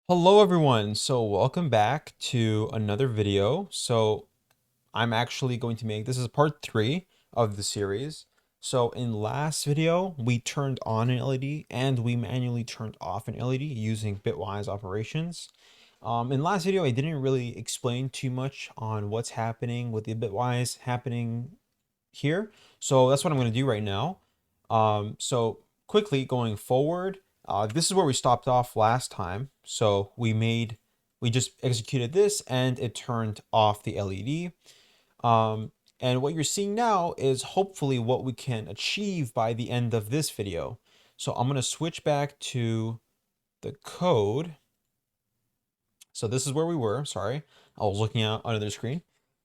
Hello everyone. So welcome back to another video. I'm actually going to make this is part 3 of the series. So in last video, we turned on an LED and we manually turned off an LED using bitwise operations. In last video, I didn't really explain too much on what's happening with the bitwise happening here. So that's what I'm going to do right now. So quickly going forward, this is where we stopped off last time. So we just executed this and it turned off the LED. And what you're seeing now is hopefully what we can achieve by the end of this video. So I'm going to switch back to the code. So this is where we were. Sorry, I was looking at another screen.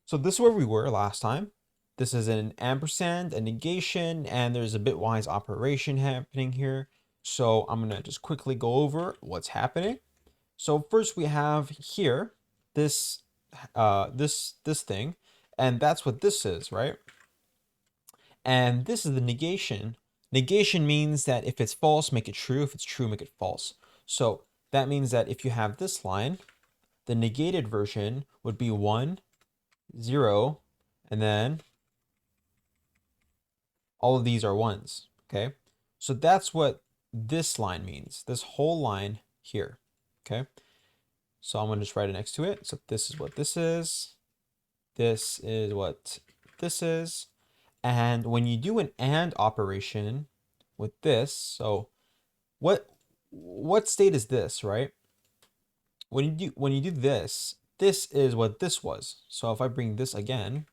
So this is where we were last time. This is an ampersand, a negation, and there's a bitwise operation happening here. So I'm gonna just quickly go over what's happening. So first we have here this this thing, and that's what this is, right? And this is the negation. Negation means that if it's false, make it true. If it's true, make it false. So that means that if you have this line, the negated version would be 1, 0, and then all of these are 1s, okay? So that's what this line means, this whole line here, okay? So I'm gonna just write it next to it. So this is what this is what this is, and when you do an AND operation with this, so what state is this, right? When you do this, this is what this was. So if I bring this again,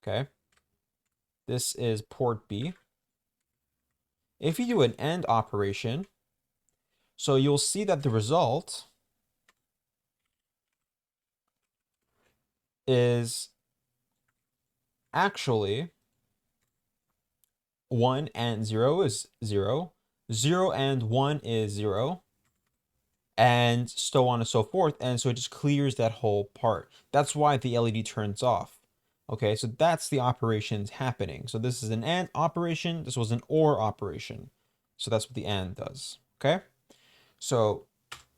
okay, this is port B. If you do an AND operation, so you'll see that the result is actually 1 and 0 is 0, 0 and 1 is 0, and so on and so forth. And so it just clears that whole part. That's why the LED turns off. Okay, so that's the operations happening. So this is an AND operation. This was an OR operation. So that's what the AND does. Okay, so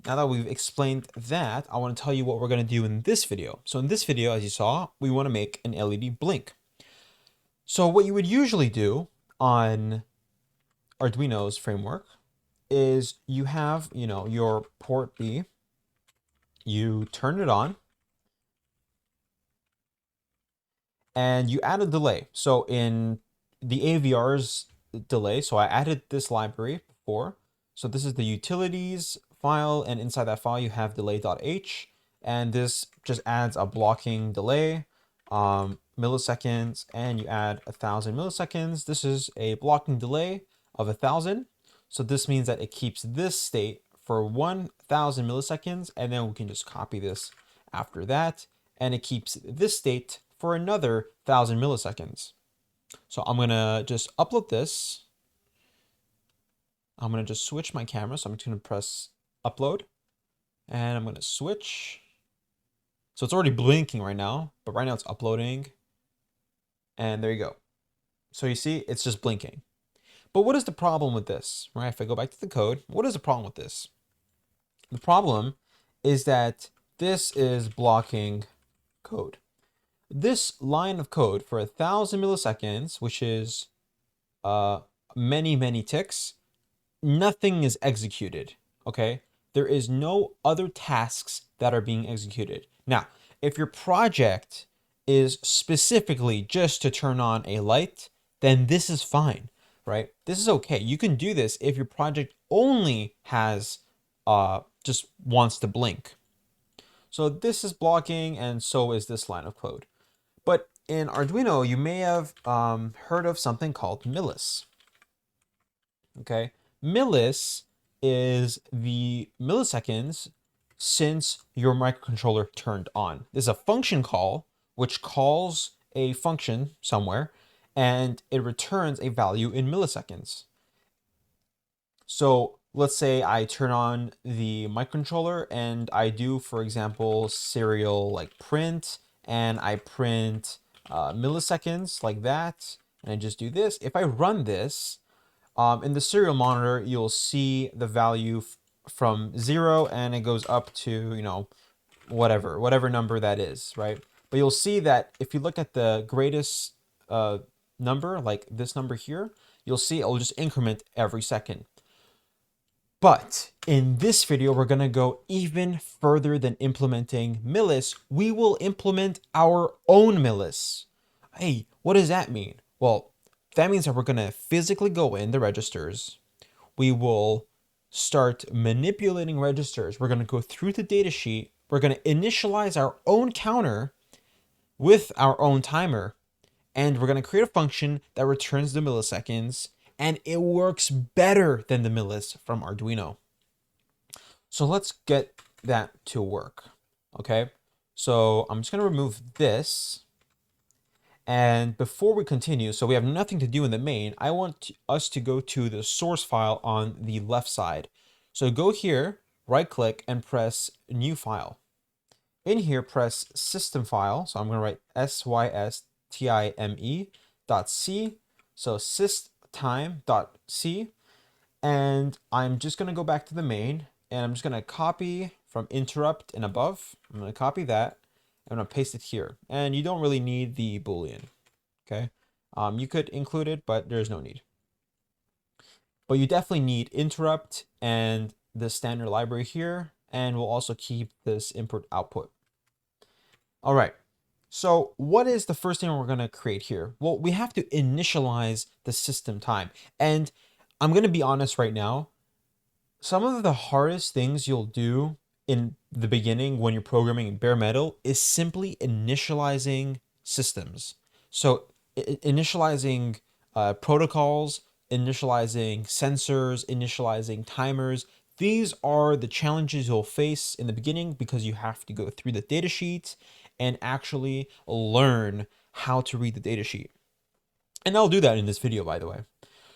now that we've explained that, I want to tell you what we're going to do in this video. So in this video, as you saw, we want to make an LED blink. So what you would usually do on Arduino's framework is you have, your port B, you turn it on, and you add a delay. So in the AVR's delay, so I added this library before. So this is the utilities file, and inside that file you have delay.h, and this just adds a blocking delay, milliseconds, and you add 1,000 milliseconds. This is a blocking delay of 1,000. So this means that it keeps this state for 1,000 milliseconds, and then we can just copy this after that, and it keeps this state for another 1,000 milliseconds. So I'm gonna just upload this. I'm gonna just switch my camera. So I'm just gonna press upload, and I'm gonna switch. So it's already blinking right now, but right now it's uploading. And there you go. So you see, it's just blinking. But what is the problem with this, right? If I go back to the code, what is the problem with this? The problem is that this is blocking code. This line of code for 1,000 milliseconds, which is many ticks, nothing is executed, okay? There is no other tasks that are being executed. Now, if your project is specifically just to turn on a light, then this is fine, right? This is okay. You can do this if your project only has just wants to blink. So this is blocking, and so is this line of code. But in Arduino, you may have heard of something called millis. Okay, millis is the milliseconds since your microcontroller turned on. This is a function call which calls a function somewhere, and it returns a value in milliseconds. So let's say I turn on the microcontroller and I do, for example, serial like print, and I print milliseconds like that, and I just do this. If I run this, In the serial monitor, you'll see the value from 0 and it goes up to, whatever number that is, right? But you'll see that if you look at the greatest number, like this number here, you'll see it'll just increment every second. But in this video, we're going to go even further than implementing millis. We will implement our own millis. Hey, what does that mean? Well, that means that we're going to physically go in the registers. We will start manipulating registers. We're going to go through the data sheet. We're going to initialize our own counter with our own timer. And we're going to create a function that returns the milliseconds. And it works better than the millis from Arduino. So let's get that to work. Okay. So I'm just going to remove this. And before we continue, so we have nothing to do in the main, I want us to go to the source file on the left side. So go here, right click and press new file. In here, press system file. So I'm going to write sysTime.c. So sysTime.c. And I'm just going to go back to the main and I'm just going to copy from interrupt and above. I'm going to copy that. I'm going to paste it here. And you don't really need the Boolean. Okay. You could include it, but there's no need. But you definitely need interrupt and the standard library here. And we'll also keep this input output. All right. So what is the first thing we're going to create here? Well, we have to initialize the system time. And I'm going to be honest right now. Some of the hardest things you'll do in the beginning when you're programming in bare metal is simply initializing systems. So initializing protocols, initializing sensors, initializing timers. These are the challenges you'll face in the beginning because you have to go through the data sheet and actually learn how to read the data sheet. And I'll do that in this video, by the way.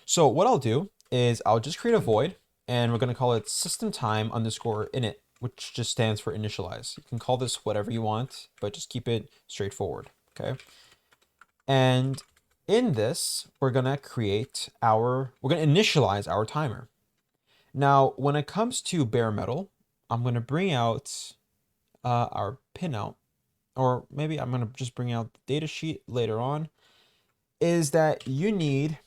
So what I'll do is I'll just create a void and we're going to call it systemTime_init, which just stands for initialize. You can call this whatever you want, but just keep it straightforward. Okay. And in this, we're going to initialize our timer. Now, when it comes to bare metal, I'm going to bring out our pinout, or maybe I'm going to just bring out the data sheet later on, is that you need,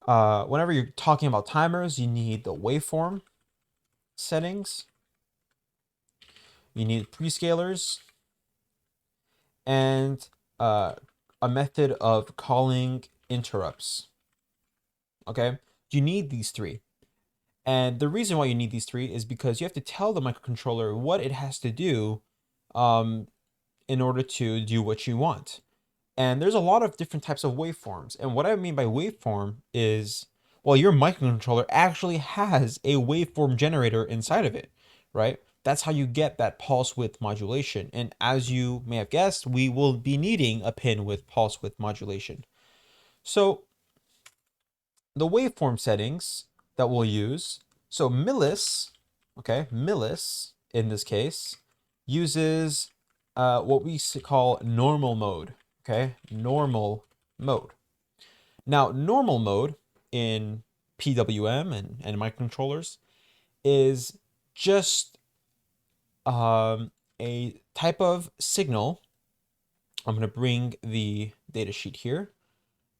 whenever you're talking about timers, you need the waveform settings, you need prescalers, and a method of calling interrupts. Okay, you need these three. And the reason why you need these three is because you have to tell the microcontroller what it has to do in order to do what you want. And there's a lot of different types of waveforms. And what I mean by waveform is, well, your microcontroller actually has a waveform generator inside of it, right? That's how you get that pulse width modulation. And as you may have guessed, we will be needing a pin with pulse width modulation. So the waveform settings that we'll use, so millis, okay, millis in this case uses what we call normal mode, okay, normal mode. Now, normal mode in PWM and microcontrollers is just a type of signal. I'm going to bring the data sheet here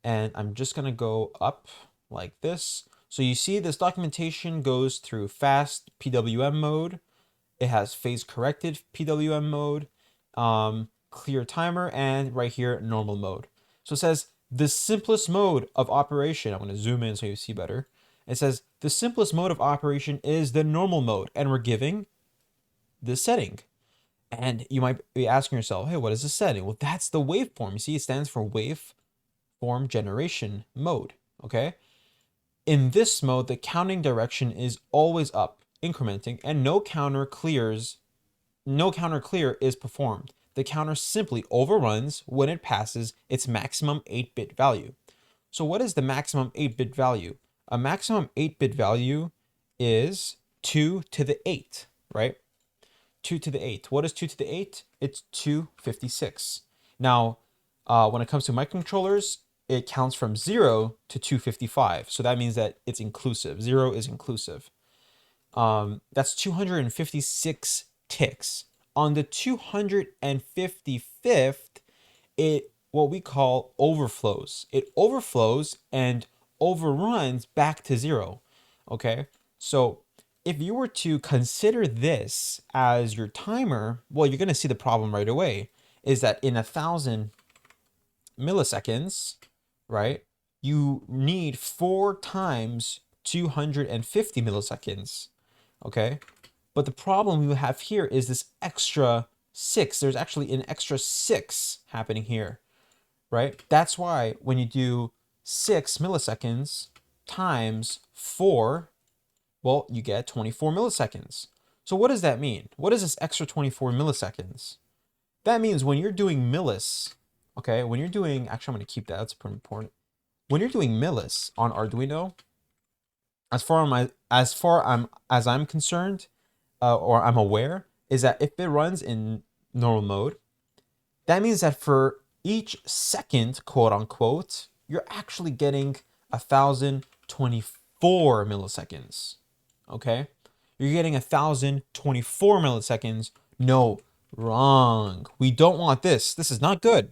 and I'm just going to go up like this. So you see this documentation goes through fast PWM mode. It has phase corrected PWM mode, clear timer, and right here, normal mode. So it says the simplest mode of operation. I'm going to zoom in so you see better. It says the simplest mode of operation is the normal mode. And we're giving this setting. And you might be asking yourself, hey, what is this setting? Well, that's the waveform. You see, it stands for waveform generation mode. Okay. In this mode, the counting direction is always up, incrementing, and no counter clear is performed. The counter simply overruns when it passes its maximum 8-bit value. So what is the maximum 8-bit value? A maximum 8-bit value is 2 to the 8, right? 2 to the 8. What is 2 to the 8? It's 256. Now, when it comes to microcontrollers, it counts from 0 to 255. So that means that it's inclusive. 0 is inclusive. That's 256 ticks. On the 255th, it what we call overflows. It overflows and overruns back to 0. Okay, so if you were to consider this as your timer, well, you're going to see the problem right away. Is that in 1,000 milliseconds, right? You need 4 times 250 milliseconds. Okay, but the problem we have here is this extra 6. There's actually an extra 6 happening here, right? That's why when you do 6 milliseconds times 4, well, you get 24 milliseconds. So what does that mean? What is this extra 24 milliseconds? That means when you're doing millis, okay, when you're doing, actually I'm going to keep that, that's pretty important. When you're doing millis on Arduino, as far as I'm concerned, or I'm aware, is that if it runs in normal mode, that means that for each second, quote unquote, you're actually getting 1,024 milliseconds. Okay? You're getting 1,024 milliseconds. No, wrong. We don't want this. This is not good.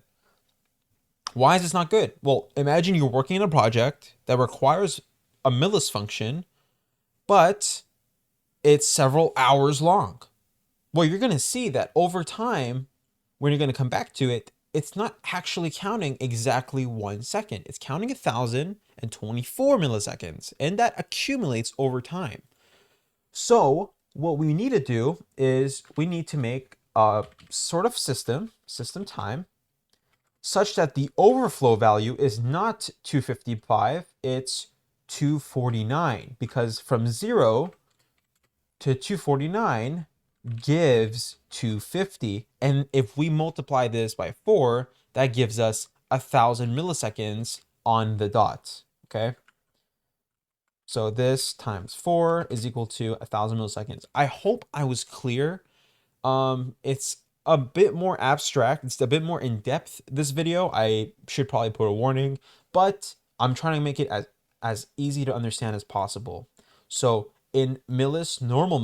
Why is this not good? Well, imagine you're working in a project that requires a millis function, but it's several hours long. Well, you're going to see that over time, when you're going to come back to it, it's not actually counting exactly 1 second. It's counting 1,024 milliseconds, and that accumulates over time. So what we need to do is we need to make a sort of system time, such that the overflow value is not 255, it's 249, because from 0 to 249 gives 250. And if we multiply this by 4, that gives us 1,000 milliseconds on the dot. Okay. So this times 4 is equal to 1,000 milliseconds. I hope I was clear. It's a bit more abstract. It's a bit more in depth, this video. I should probably put a warning, but I'm trying to make it as easy to understand as possible. So in millis normal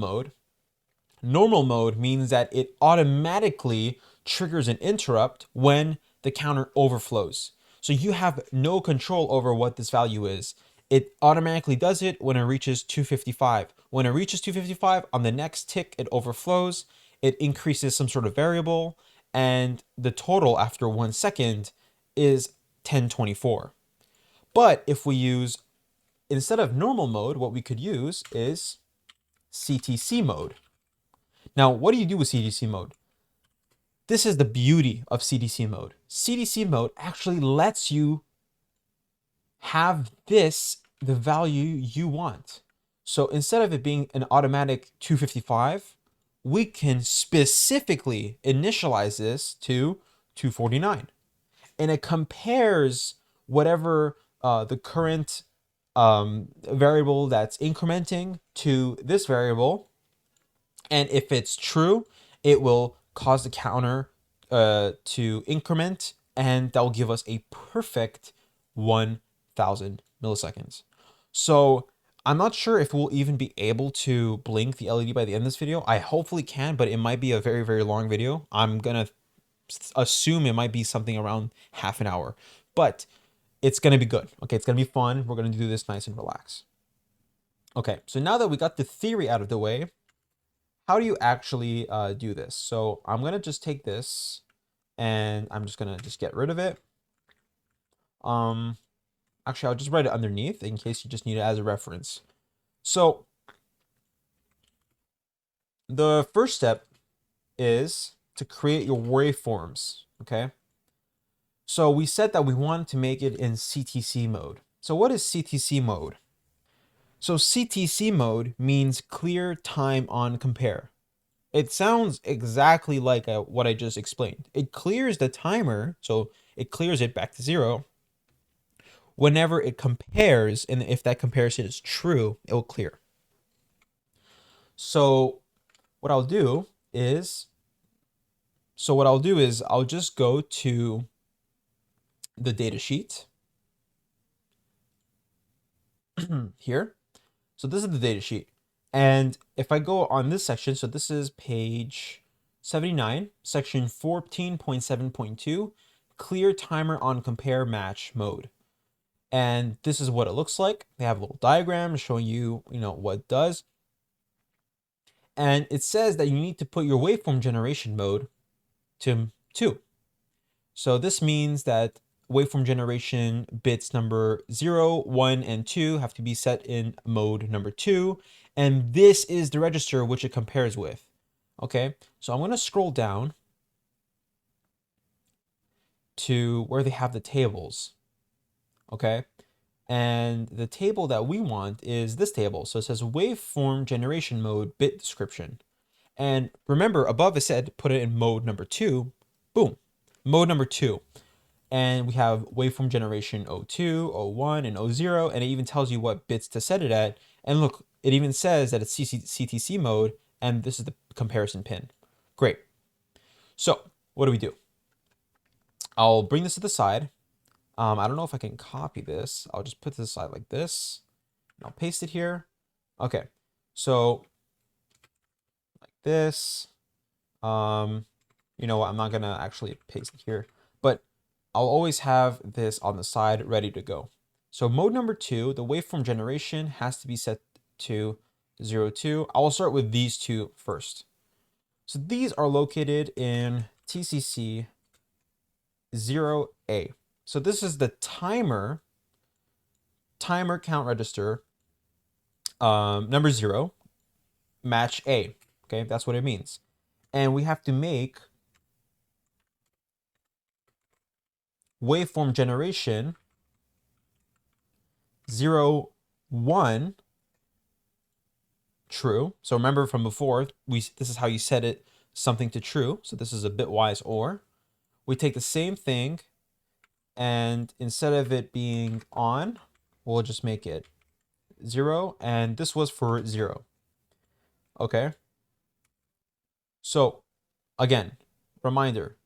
mode means that it automatically triggers an interrupt when the counter overflows. So you have no control over what this value is. It automatically does it when it reaches 255. When it reaches 255, on the next tick, it overflows. It increases some sort of variable, and the total after 1 second is 1024. But if we use, instead of normal mode, what we could use is CTC mode. Now, what do you do with CTC mode? This is the beauty of CTC mode. CTC mode actually lets you have the value you want. So instead of it being an automatic 255, we can specifically initialize this to 249. And it compares whatever the current variable that's incrementing to this variable. And if it's true, it will cause the counter to increment, and that will give us a perfect 1,000 milliseconds. So I'm not sure if we'll even be able to blink the LED by the end of this video. I hopefully can, but it might be a very, very long video. I'm going to assume it might be something around half an hour, but it's going to be good. Okay, it's going to be fun. We're going to do this nice and relax. Okay, so now that we got the theory out of the way, how do you actually do this? So I'm going to just take this and I'm just going to just get rid of it. Actually, I'll just write it underneath in case you just need it as a reference. So the first step is to create your waveforms, okay? So we said that we wanted to make it in CTC mode. So what is CTC mode? So CTC mode means clear time on compare. It sounds exactly like what I just explained. It clears the timer, so it clears it back to 0. Whenever it compares, and if that comparison is true, it will clear. So what I'll do is I'll just go to the data sheet, here. So this is the data sheet. And if I go on this section, so this is page 79, section 14.7.2, clear timer on compare match mode. And this is what it looks like. They have a little diagram showing you, what it does. And it says that you need to put your waveform generation mode to 2. So this means that waveform generation bits number 0, 1, and 2 have to be set in mode number 2. And this is the register which it compares with. Okay, so I'm going to scroll down to where they have the tables. Okay, and the table that we want is this table. So it says waveform generation mode bit description. And remember, above it said put it in mode number 2. Boom, mode number 2. And we have waveform generation 02, 01, and 00, and it even tells you what bits to set it at. And look, it even says that it's CTC mode, and this is the comparison pin. Great. So what do? I'll bring this to the side. I don't know if I can copy this. I'll just put this aside like this. And I'll paste it here. Okay, so like this. You know what? I'm not gonna actually paste it here, but I'll always have this on the side ready to go. So mode number 2, the waveform generation has to be set to 02. I will start with these two first. So these are located in TCC 0A. So this is the timer count register, number 0, match A. Okay, that's what it means. And we have to make waveform generation 0, 1 true. So remember from before, this is how you set it, something to true. So this is a bitwise OR. We take the same thing, and instead of it being on, we'll just make it 0, and this was for 0. Okay. So again, reminder,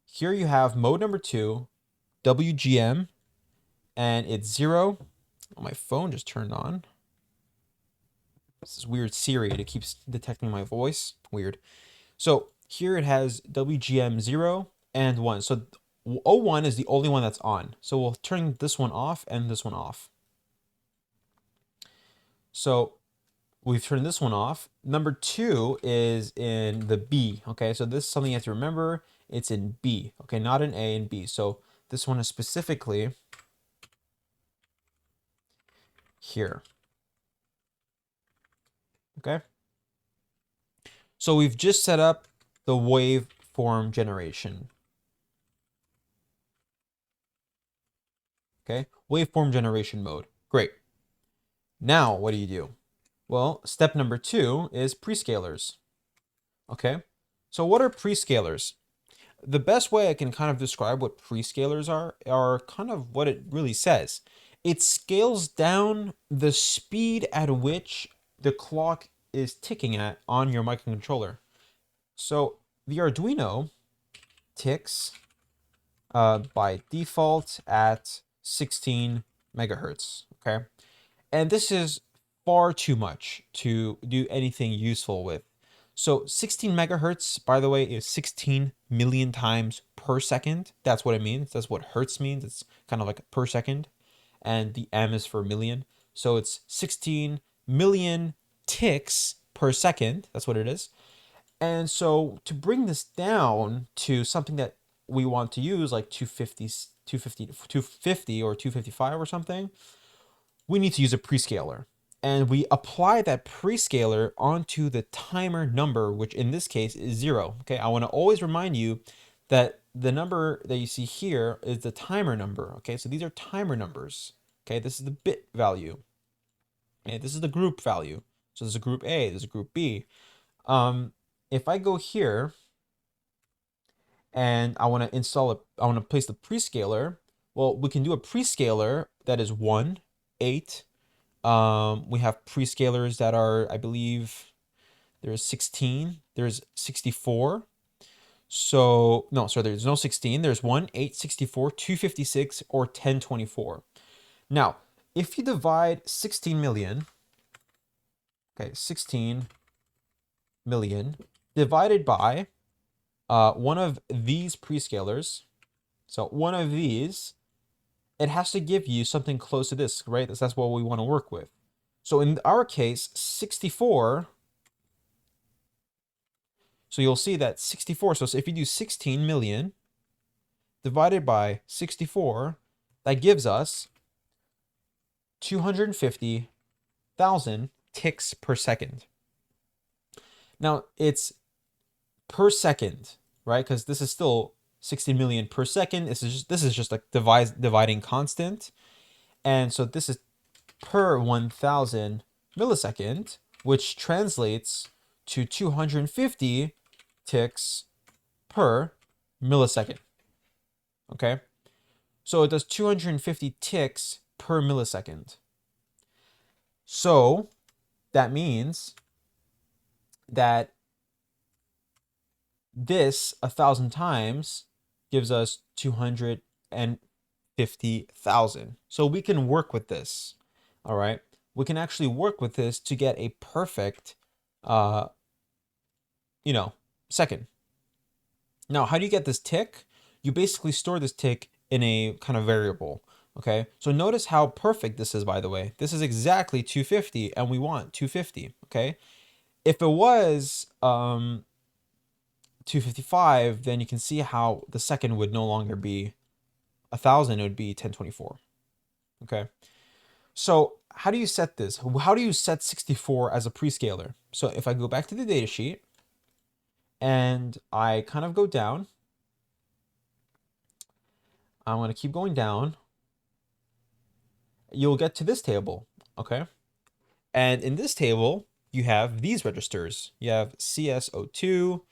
here you have mode number 2, WGM, and it's 0. Oh, my phone just turned on. This is weird Siri. It keeps detecting my voice. Weird. So here it has WGM 0 and 1. So 01 is the only one that's on. So we'll turn this one off and this one off. So we've turned this one off. Number 2 is in the B. Okay, so this is something you have to remember. It's in B. Okay, not in A and B. So this one is specifically here. Okay. So we've just set up the waveform generation. Okay, waveform generation mode. Great. Now, what do? Well, step number 2 is prescalers. Okay, so what are prescalers? The best way I can kind of describe what prescalers are kind of what it really says. It scales down the speed at which the clock is ticking at on your microcontroller. So the Arduino ticks by default at 16 megahertz, okay? And this is far too much to do anything useful with. So 16 megahertz, by the way, is 16 million times per second. That's what it means. That's what hertz means. It's kind of like per second. And the M is for million. So it's 16 million ticks per second. That's what it is. And so to bring this down to something that we want to use, like 250 or 255 or something, we need to use a prescaler. And we apply that prescaler onto the timer number, which in this case is 0. Okay, I want to always remind you that the number that you see here is the timer number. Okay, so these are timer numbers. Okay, this is the bit value. Okay, this is the group value. So there's a group A, there's a group B. If I go here and I want to I want to place the prescaler, well, we can do a prescaler that is 1, 8. We have prescalers that are, I believe, there's 16, there's 64. So, no, sorry, there's no 16. There's 1, 8, 64, 256, or 1024. Now, if you divide 16 million, okay, 16 million divided by one of these prescalars, so one of these, it has to give you something close to this, right? That's what we want to work with. So in our case, 64, so you'll see that 64, so if you do 16 million divided by 64, that gives us 250,000 ticks per second. Now, it's per second, right? Because this is still 16 million per second. This is just like dividing constant. And so this is per 1000 millisecond, which translates to 250 ticks per millisecond. Okay? So it does 250 ticks per millisecond. So that means that this 1,000 times gives us 250,000. So we can work with this. All right. We can actually work with this to get a perfect, second. Now, how do you get this tick? You basically store this tick in a kind of variable. Okay. So notice how perfect this is, by the way. This is exactly 250 and we want 250. Okay. If it was, 255, then you can see how the second would no longer be 1,000, it would be 1024. Okay. So how do you set this? How do you set 64 as a prescaler? So if I go back to the datasheet and I kind of go down, I'm going to keep going down. You'll get to this table. Okay. And in this table, you have these registers. You have CS02,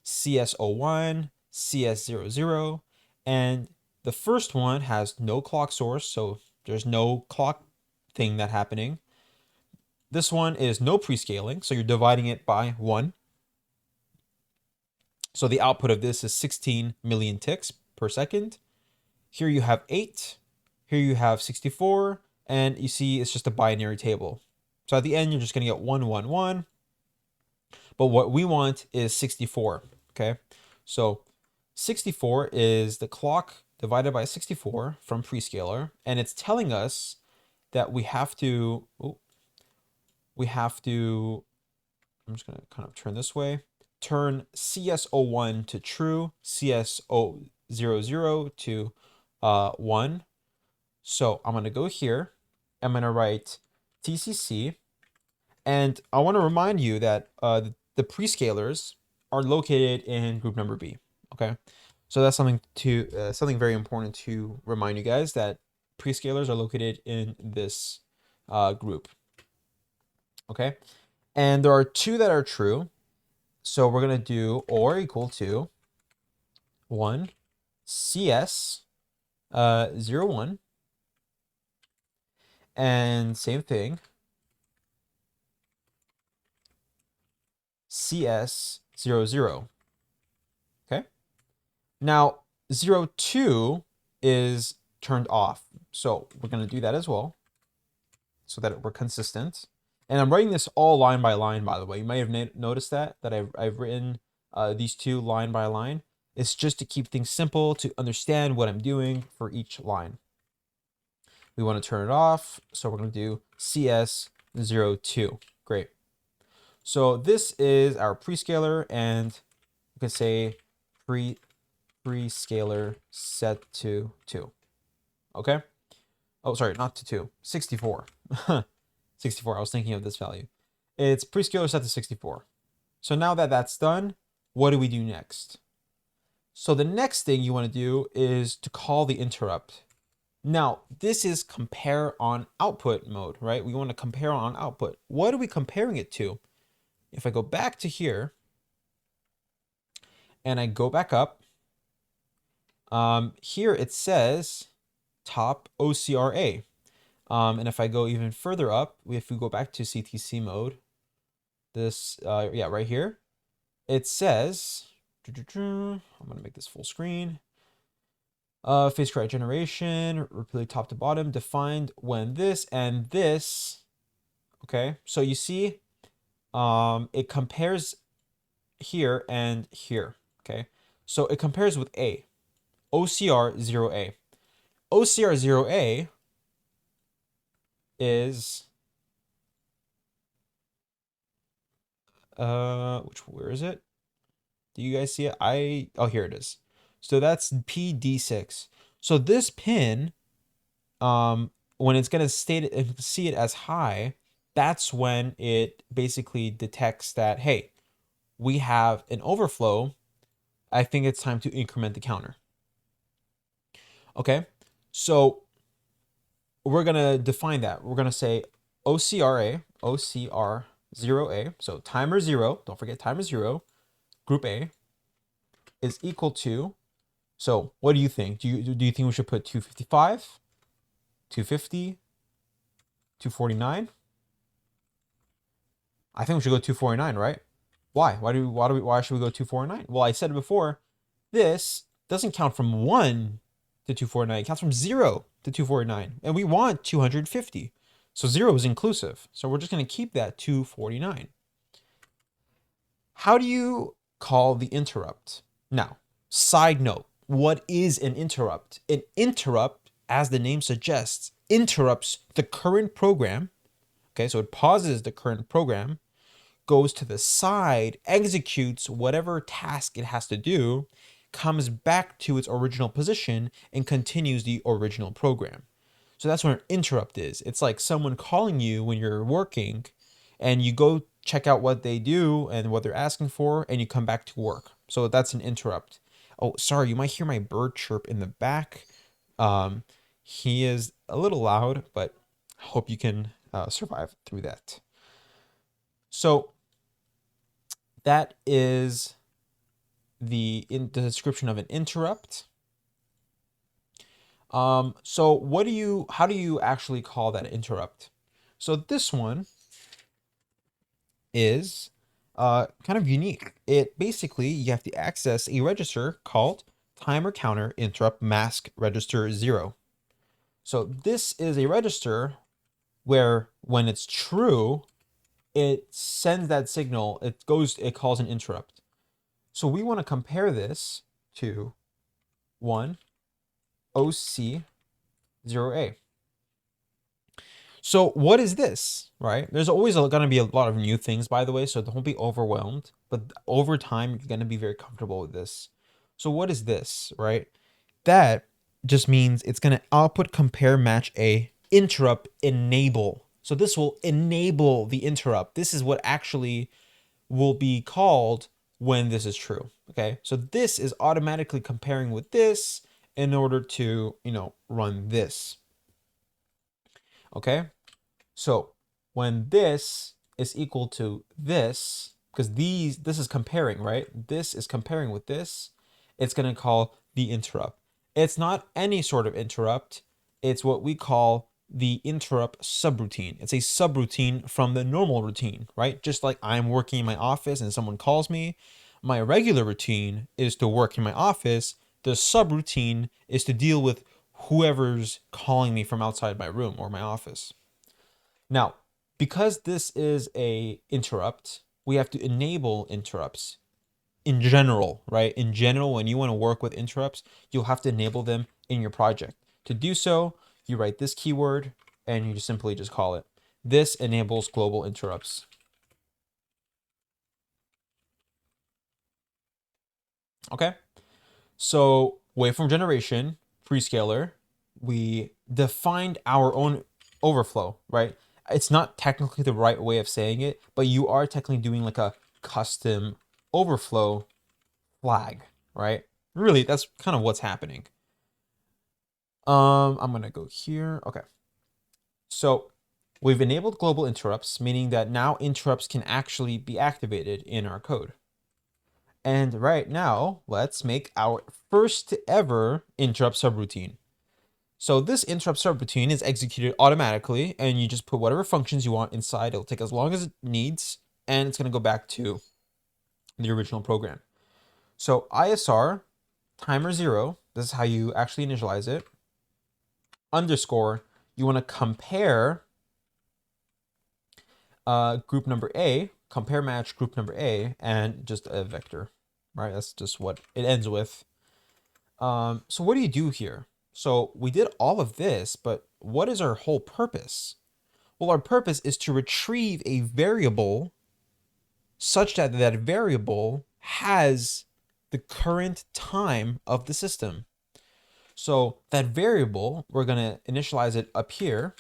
CS01, CS00, and the first one has no clock source, so there's no clock thing that happening. This one is no prescaling, so you're dividing it by 1. So the output of this is 16 million ticks per second. Here you have 8. Here you have 64. And you see it's just a binary table. So at the end, you're just going to get 1, 1, 1. But what we want is 64. Okay. So 64 is the clock divided by 64 from prescaler. And it's telling us that we have to, I'm just going to kind of turn this way, turn CS01 to true, CS00 to 1. So I'm going to go here. I'm going to write TCC. And I want to remind you that the prescalars are located in group number B. Okay. So that's something very important to remind you guys, that prescalars are located in this group. Okay. And there are 2 that are true. So we're going to do or equal to 1 CS 01. And same thing, CS00. Okay. Now 02 is turned off. So we're going to do that as well so that we're consistent. And I'm writing this all line by line, by the way. You might have noticed that I've written these 2 line by line. It's just to keep things simple, to understand what I'm doing for each line. We want to turn it off, so we're going to do CS02. Great. So this is our prescaler, and we can say prescaler set to 2. Okay? Oh, sorry, not to 2. 64. 64. I was thinking of this value. It's prescaler set to 64. So now that that's done, what do we do next? So the next thing you want to do is to call the interrupt. Now, this is compare on output mode, right? We want to compare on output. What are we comparing it to? If I go back to here and I go back up, here it says top OCRA. And if I go even further up, if we go back to CTC mode, this, right here, it says, I'm going to make this full screen. Phase correct generation, repeatedly top to bottom, defined when this and this. Okay, so you see, it compares here and here. Okay, so it compares with A, OCR 0A. OCR 0A is where is it? Do you guys see it? Oh, here it is. So that's PD6. So this pin, when it's gonna see it as high, that's when it basically detects that, hey, we have an overflow. I think it's time to increment the counter. Okay, so we're gonna define that. We're gonna say OCR 0A, so timer 0, don't forget timer 0, group A is equal to, so what do you think? Do you think we should put 255, 250, 249? I think we should go 249, right? Why? Why should we go 249? Well, I said it before, this doesn't count from 1 to 249. It counts from 0 to 249. And we want 250. So 0 is inclusive. So we're just going to keep that 249. How do you call the interrupt? Now, side note, what is an interrupt? An interrupt, as the name suggests, interrupts the current program. Okay, so it pauses the current program, goes to the side, executes whatever task it has to do, comes back to its original position, and continues the original program. So that's what an interrupt is. It's like someone calling you when you're working, and you go check out what they do and what they're asking for, and you come back to work. So that's an interrupt. Oh, sorry, you might hear my bird chirp in the back. He is a little loud, but I hope you can survive through that. So that is the description of an interrupt. So how do you actually call that interrupt? So this one is kind of unique. It basically, you have to access a register called timer counter interrupt mask register 0. So this is a register where when it's true, it sends that signal, it calls an interrupt. So we want to compare this to 1 OC 0A. So what is this, right? There's always going to be a lot of new things, by the way, so don't be overwhelmed. But over time, you're going to be very comfortable with this. So what is this, right? That just means it's going to output compare match A interrupt enable. So this will enable the interrupt. This is what actually will be called when this is true. Okay, so this is automatically comparing with this in order to, run this. Okay, so when this is equal to this, because this is comparing, right? This is comparing with this, it's going to call the interrupt. It's not any sort of interrupt. It's what we call the interrupt subroutine. It's a subroutine from the normal routine, right? Just like I'm working in my office and someone calls me, my regular routine is to work in my office. The subroutine is to deal with whoever's calling me from outside my room or my office. Now, because this is a interrupt, we have to enable interrupts in general, right? In general, when you want to work with interrupts, you'll have to enable them in your project. To do so, you write this keyword and you simply just call it. This enables global interrupts. Okay, so waveform generation, prescaler, we defined our own overflow, right? It's not technically the right way of saying it, but you are technically doing like a custom overflow flag, right? Really, that's kind of what's happening. I'm gonna go here. Okay. So we've enabled global interrupts, meaning that now interrupts can actually be activated in our code. And right now, let's make our first ever interrupt subroutine. So this interrupt subroutine is executed automatically, and you just put whatever functions you want inside. It'll take as long as it needs, and it's going to go back to the original program. So ISR timer 0 This is how you actually initialize it. Underscore, you want to compare group number A, compare match group number A, and just a vector, right? That's just what it ends with. So what do you do here? So we did all of this, but what is our whole purpose? Well, our purpose is to retrieve a variable such that that variable has the current time of the system. So that variable, we're going to initialize it up here,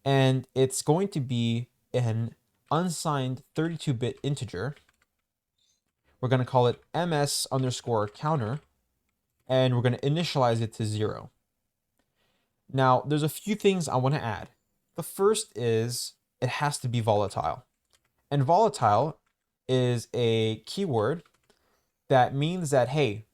and it's going to be an unsigned 32-bit integer. We're going to call it ms underscore counter, and we're going to initialize it to 0. Now, there's a few things I want to add. The first is it has to be volatile. And volatile is a keyword that means that, hey,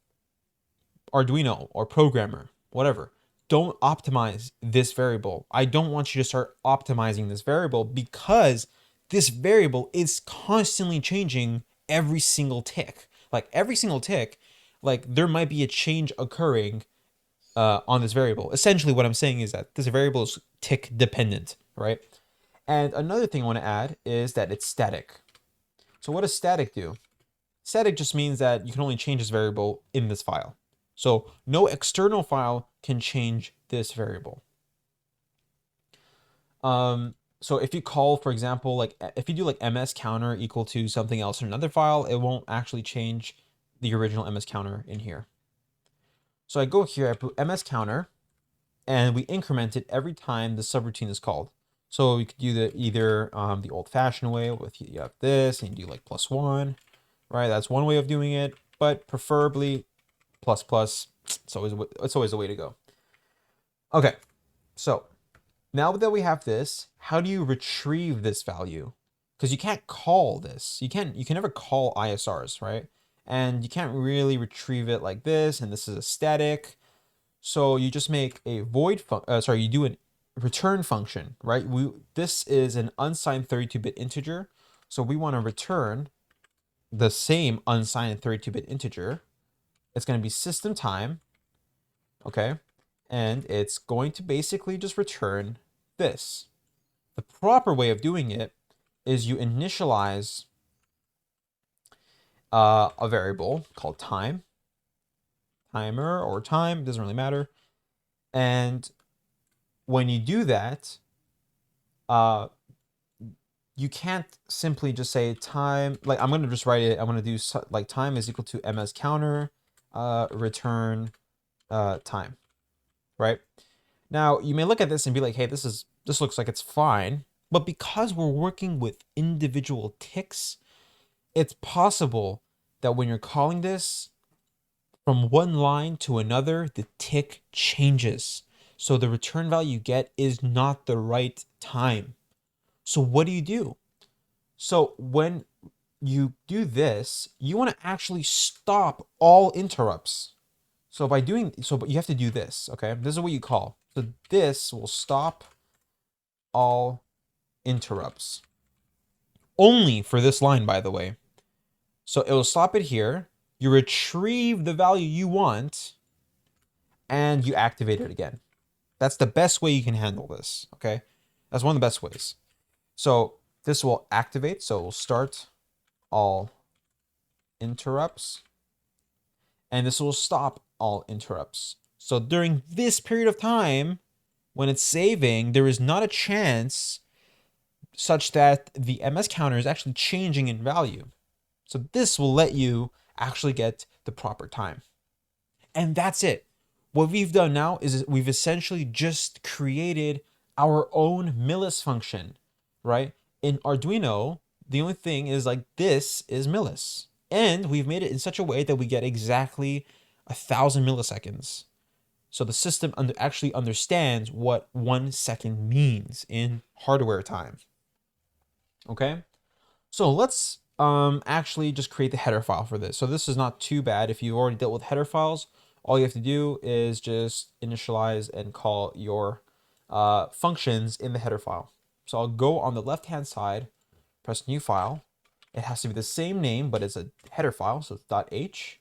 Arduino or programmer, whatever, don't optimize this variable. I don't want you to start optimizing this variable because this variable is constantly changing every single tick. Like every single tick, like there might be a change occurring on this variable. Essentially what I'm saying is that this variable is tick dependent, right? And another thing I want to add is that it's static. So what does static do? Static just means that you can only change this variable in this file. So no external file can change this variable. So if you call, for example, like if you do like ms counter equal to something else in another file, it won't actually change the original ms counter in here. So I go here, I put ms counter, and we increment it every time the subroutine is called. So we could do the either the old-fashioned way with you have this and you do like +1, right? That's one way of doing it, but preferably plus plus. It's always a way to go. Okay, so now that we have this, how do you retrieve this value? Because you can't call this. You can never call ISRs, right? And you can't really retrieve it like this, and this is a static. So you just make a void you do a return function, right? This is an unsigned 32-bit integer. So we want to return the same unsigned 32-bit integer. It's going to be system time, okay? And it's going to basically just return this. The proper way of doing it is you initialize a variable called time, timer or time, doesn't really matter. And when you do that, you can't simply just say time, like I'm going to just write it, I'm going to do like time is equal to ms counter, return time, right? Now you may look at this and be like, hey, this looks like it's fine, but because we're working with individual ticks, it's possible that when you're calling this from one line to another, the tick changes. So the return value you get is not the right time. So what do? So when you do this, you want to actually stop all interrupts. So by doing so, but you have to do this, okay? This is what you call. So this will stop all interrupts. Only for this line, by the way. So it will stop it here. You retrieve the value you want, and you activate it again. That's the best way you can handle this, okay? That's one of the best ways. So this will activate, so it will start all interrupts, and this will stop all interrupts. So during this period of time, when it's saving, there is not a chance such that the ms counter is actually changing in value. So this will let you actually get the proper time. And that's it. What we've done now is we've essentially just created our own millis function, right? In Arduino, the only thing is like this is millis. And we've made it in such a way that we get exactly 1,000 milliseconds. So the system actually understands what 1 second means in hardware time. Okay? So let's actually just create the header file for this. So this is not too bad. If you've already dealt with header files, all you have to do is just initialize and call your functions in the header file. So I'll go on the left-hand side, press new file. It has to be the same name, but it's a header file, so it's .h.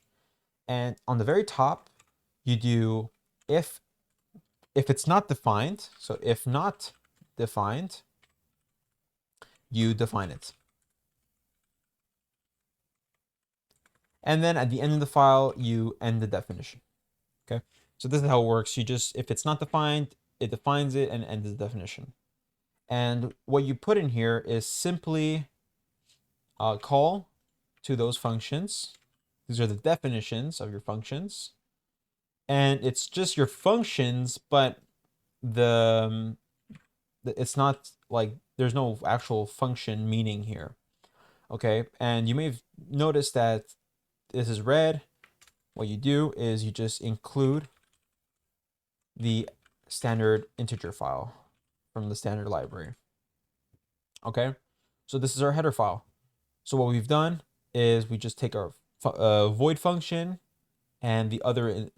And on the very top, you do if it's not defined, so if not defined, you define it. And then at the end of the file, you end the definition. Okay, so this is how it works. You just, if it's not defined, it defines it and ends the definition. And what you put in here is simply call to those functions. These are the definitions of your functions. And it's just your functions, but it's not like there's no actual function meaning here. Okay, and you may have noticed that this is red. What you do is you just include the standard integer file from the standard library. Okay, so this is our header file. So what we've done is we just take our void function and the other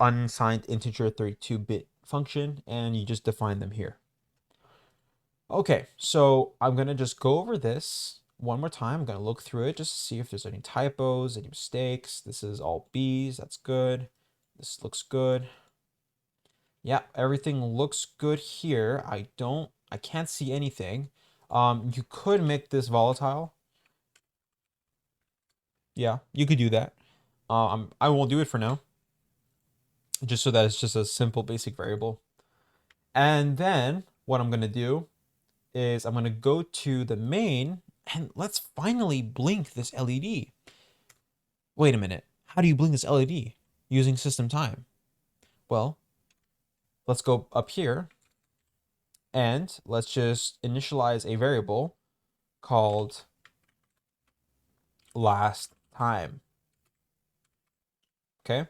unsigned integer 32-bit function, and you just define them here. Okay, so I'm gonna just go over this one more time. I'm gonna look through it just to see if there's any typos, any mistakes. This is all B's, that's good. This looks good. Yeah, everything looks good here. I can't see anything. You could make this volatile. Yeah, you could do that. I won't do it for now, just so that it's just a simple basic variable. And then what I'm gonna do is I'm gonna go to the main and let's finally blink this LED. Wait a minute, how do you blink this LED? Using system time. Well, let's go up here and let's just initialize a variable called last time. Okay,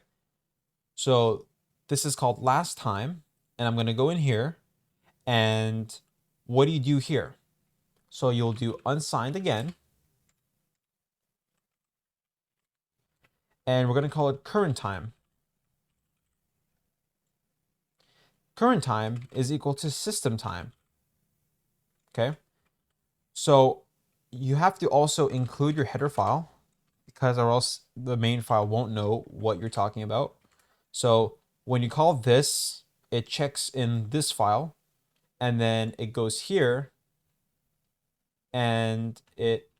so this is called last time, and I'm gonna go in here, and what do you do here? So you'll do unsigned again, and we're gonna call it current time. Current time is equal to system time. Okay, so you have to also include your header file, because or else the main file won't know what you're talking about. So when you call this, it checks in this file, and then it goes here and it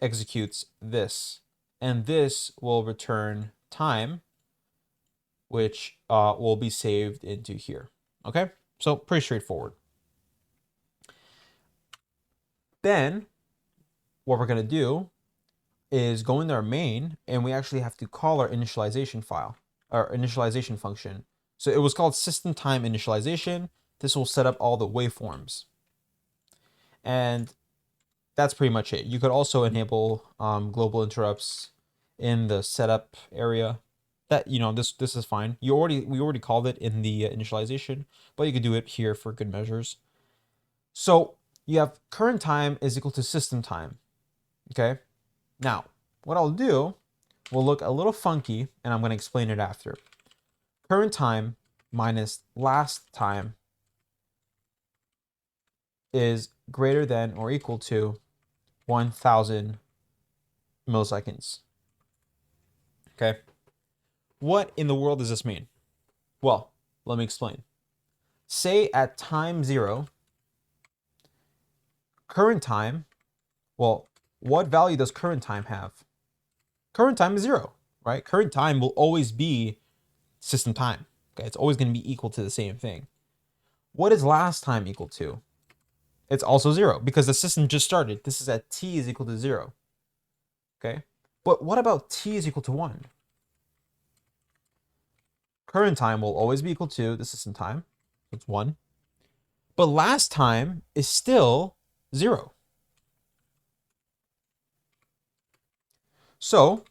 executes this, and this will return time, which will be saved into here. Okay, so pretty straightforward. Then what we're gonna do is go into our main, and we actually have to call our initialization file, our initialization function. So it was called system time initialization. This will set up all the waveforms, and that's pretty much it. You could also enable global interrupts in the setup area. That, you know, this is fine. We already called it in the initialization, but you could do it here for good measures. So you have current time is equal to system time. Okay. Now what I'll do will look a little funky, and I'm going to explain it after. Current time minus last time is greater than or equal to 1000 milliseconds. Okay. What in the world does this mean? Well, let me explain. Say at time 0, current time, well, what value does current time have? Current time is 0, right? Current time will always be system time. Okay, it's always going to be equal to the same thing. What is last time equal to? It's also 0, because the system just started. This is at t is equal to 0. Okay, but what about t is equal to 1? Current time will always be equal to the system time. It's 1. But last time is still 0. So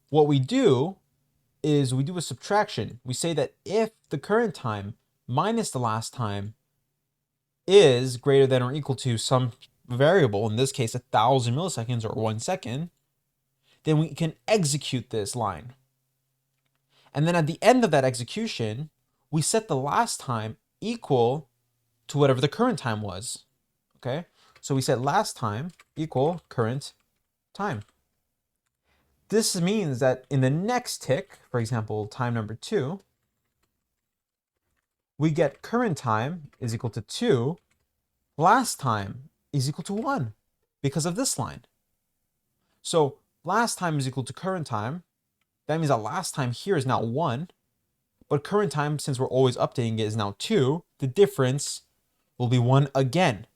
what we do is we do a subtraction. We say that if the current time minus the last time is greater than or equal to some variable, in this case 1000 milliseconds or 1 second, then we can execute this line. And then at the end of that execution, we set the last time equal to whatever the current time was. Okay, so we set last time equal current time. This means that in the next tick, for example, time number 2, we get current time is equal to 2, last time is equal to 1 because of this line. So last time is equal to current time. That means that last time here is now 1, but current time, since we're always updating it, is now 2. The difference will be 1 again.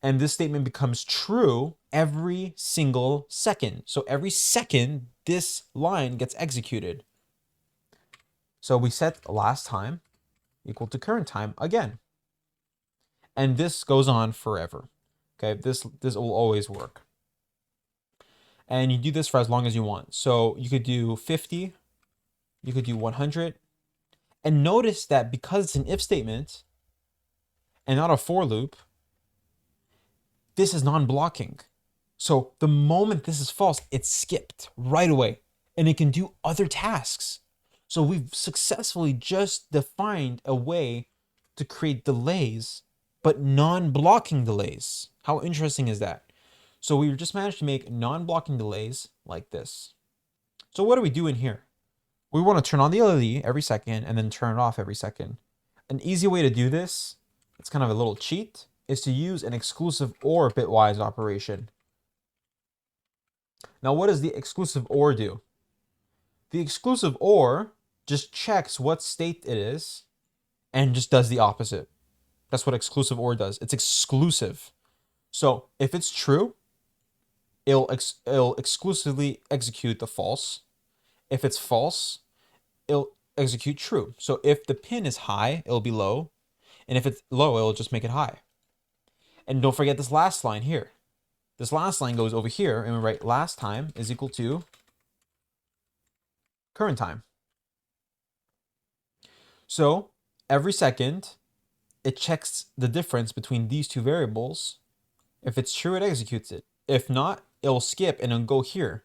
And this statement becomes true every single second. So every second, this line gets executed. So we set last time equal to current time again. And this goes on forever. Okay, this will always work. And you do this for as long as you want. So you could do 50, you could do 100. And notice that because it's an if statement and not a for loop, this is non-blocking. So the moment this is false, it's skipped right away and it can do other tasks. So we've successfully just defined a way to create delays, but non-blocking delays. How interesting is that? So we just managed to make non-blocking delays like this. So what do we do in here? We want to turn on the LED every second and then turn it off every second. An easy way to do this, it's kind of a little cheat, is to use an exclusive OR bitwise operation. Now, what does the exclusive OR do? The exclusive OR just checks what state it is and just does the opposite. That's what exclusive OR does. It's exclusive. So if it's true, it'll exclusively execute the false. If it's false, it'll execute true. So if the pin is high, it'll be low. And if it's low, it'll just make it high. And don't forget this last line here. This last line goes over here, and we write last time is equal to current time. So every second, it checks the difference between these two variables. If it's true, it executes it. If not, it'll skip and it'll go here.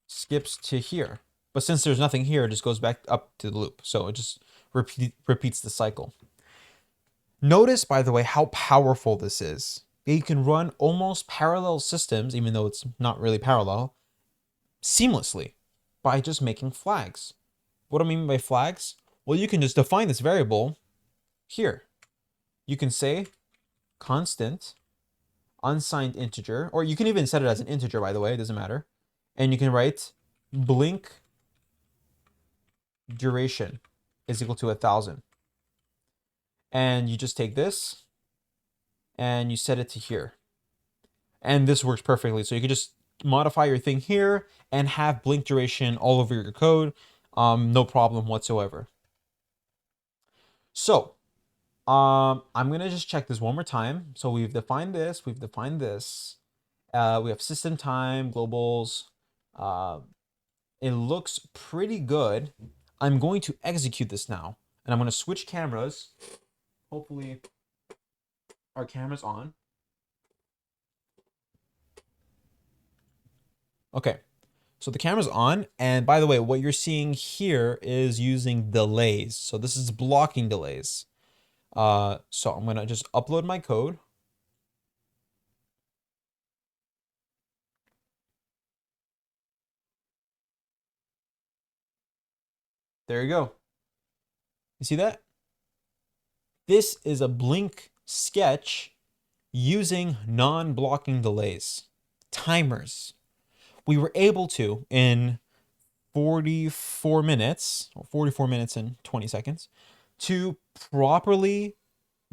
Skips to here. But since there's nothing here, it just goes back up to the loop. So it just repeats the cycle. Notice, by the way, how powerful this is. You can run almost parallel systems, even though it's not really parallel, seamlessly by just making flags. What do I mean by flags? Well, you can just define this variable here. You can say constant unsigned integer, or you can even set it as an integer, by the way, it doesn't matter. And you can write blink duration is equal to 1,000. And you just take this and you set it to here. And this works perfectly. So you can just modify your thing here and have blink duration all over your code. No problem whatsoever. So I'm going to just check this one more time. So we've defined this. We've defined this. We have system time, globals. It looks pretty good. I'm going to execute this now. And I'm going to switch cameras. Hopefully our camera's on. Okay, so the camera's on. And by the way, what you're seeing here is using delays. So this is blocking delays. So I'm going to just upload my code. There you go. You see that? This is a blink sketch using non-blocking delays, timers. We were able to, in 44 minutes, or 44 minutes and 20 seconds, to properly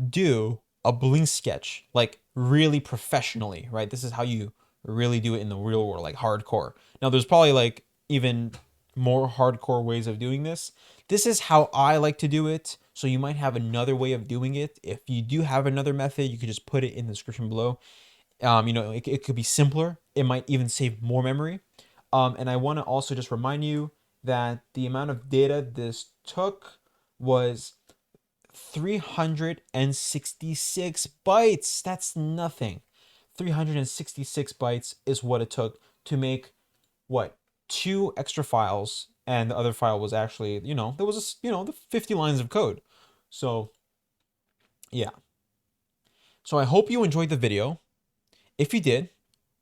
do a blink sketch, like really professionally, right? This is how you really do it in the real world, like hardcore. Now, there's probably like even more hardcore ways of doing this. This is how I like to do it. So you might have another way of doing it. If you do have another method, you could just put it in the description below. It could be simpler. It might even save more memory. And I want to also just remind you that the amount of data this took was 366 bytes. That's nothing. 366 bytes is what it took to make what? 2 extra files, and the other file was actually, there was the 50 lines of code. So yeah. So I hope you enjoyed the video. If you did,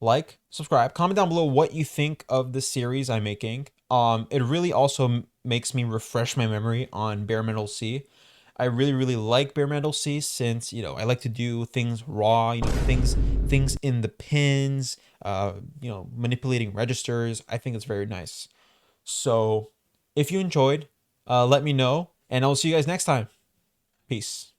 like, subscribe, comment down below what you think of the series I'm making. It really also makes me refresh my memory on bare metal C. I really like bare metal C since, I like to do things raw, things in the pins, manipulating registers. I think it's very nice. So if you enjoyed, let me know, and I'll see you guys next time. Peace.